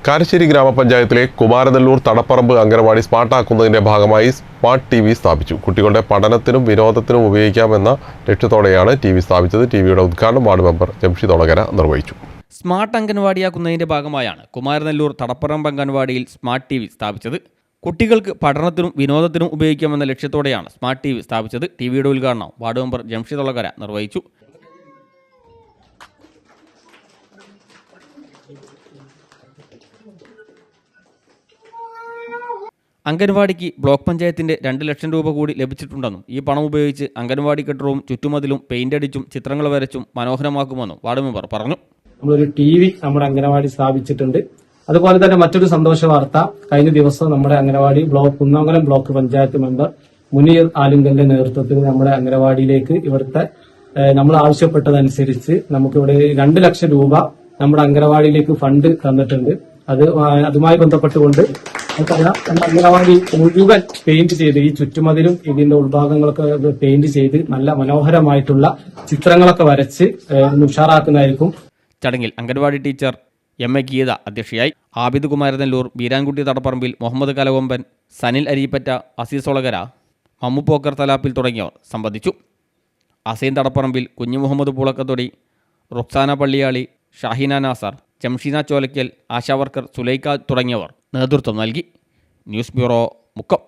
കാരശ്ശേരി ഗ്രാമപഞ്ചായത്തിലെ കുമാരനെല്ലൂർ തടപ്പറമ്പ് അംഗനവാടി സ്മാർട്ടാക്കുന്നതിന്റെ ഭാഗമായി smart TV. സ്ഥാപിച്ചു. കുട്ടികളുടെ പഠനത്തിനും വിനോദത്തിനും ഉപയോഗിക്കാമെന്ന ലക്ഷ്യത്തോടെയാണ് ടി.വി. സ്ഥാപിച്ചത്. ടി.വിയുടെ ഉദ്ഘാടനം വാർഡ് മെമ്പർ ജംഷിദ് ഒളകര നിർവഹിച്ചു. സ്മാർട്ട് അംഗൻവാടിയാക്കുന്നതിന്റെ ഭാഗമായാണ് കുമാരനെല്ലൂർ തടപ്പറമ്പ് അംഗൻവാടിയിൽ സ്മാർട്ട് ടി.വി. സ്ഥാപിച്ചത്. കുട്ടികൾക്ക് പഠനത്തിനും വിനോദത്തിനും ഉപയോഗിക്കാമെന്ന ലക്ഷ്യത്തോടെയാണ് സ്മാർട്ട് ടി.വി. സ്ഥാപിച്ചത്. ടി.വിയുടെ ഉദ്ഘാടനം വാർഡ് മെമ്പർ ജംഷിദ് ഒളകര നിർവഹിച്ചു. അംഗൻവാടിക്ക് ബ്ലോക്ക് പഞ്ചായത്തിന്റെ 2 ലക്ഷം രൂപ കൂടി ലഭിച്ചിട്ടുണ്ടെന്നും ഈ പണം ഉപയോഗിച്ച് അംഗൻവാടി കെട്ടിടവും ചുറ്റുമതിലും പെയിന്റ് അടിച്ചും ചിത്രങ്ങൾ വരച്ചും മനോഹരമാക്കുമെന്നും വാർഡ് മെമ്പർ പറഞ്ഞു. നമ്മളൊരു ടി.വി. നമ്മുടെ അംഗനവാടി സ്ഥാപിച്ചിട്ടുണ്ട്. അതുപോലെ തന്നെ മറ്റൊരു സന്തോഷ വാർത്ത, കഴിഞ്ഞ ദിവസം നമ്മുടെ അംഗനവാടി കുന്നമംഗലം ബ്ലോക്ക് പഞ്ചായത്ത് മെമ്പർ മുനീർ ആലുങ്കലിന്റെ നേതൃത്വത്തിൽ നമ്മുടെ അംഗനവാടിയിലേക്ക് ഇവിടുത്തെ നമ്മൾ ആവശ്യപ്പെട്ടതനുസരിച്ച് നമുക്കിവിടെ 2 ലക്ഷം രൂപ നമ്മുടെ അംഗനവാടിയിലേക്ക് ഫണ്ട് തന്നിട്ടുണ്ട്. അതുമായി ബന്ധപ്പെട്ടുകൊണ്ട് നമ്മുടെ അംഗനവാടി മുഴുവൻ പെയിന്റ് ചെയ്ത് ഈ ചുറ്റുമതിലും ഇതിന്റെ ഉൾഭാഗങ്ങളൊക്കെ പെയിന്റ് ചെയ്ത് നല്ല മനോഹരമായിട്ടുള്ള ചിത്രങ്ങളൊക്കെ വരച്ച് ഉഷാറാക്കുന്നതായിരിക്കും. ചടങ്ങിൽ അംഗൻവാടി ടീച്ചർ എം.എ. ഗീത അധ്യക്ഷയായി. ആബിദ് കുമാരനെല്ലൂർ, ബീരാൻകുട്ടി തടപ്പറമ്പിൽ, മുഹമ്മദ് കലകൊമ്പൻ, സനിൽ അരീപ്പറ്റ, അസീസ് ഒളകര, മമ്മുപോക്കർ തലാപ്പിൽ തുടങ്ങിയവർ സംബന്ധിച്ചു. അസൈൻ തടപ്പറമ്പിൽ, കുഞ്ഞു മുഹമ്മദ് പൂളക്കത്തൊടി, റുക്സാന പള്ളിയാളി, ഷാഹിന നാസർ, ജംഷീന ചോലയ്ക്കൽ, ആശാവർക്കർ സുലൈക്ക തുടങ്ങിയവർ നേതൃത്വം നൽകി. News bureau, Mukkam.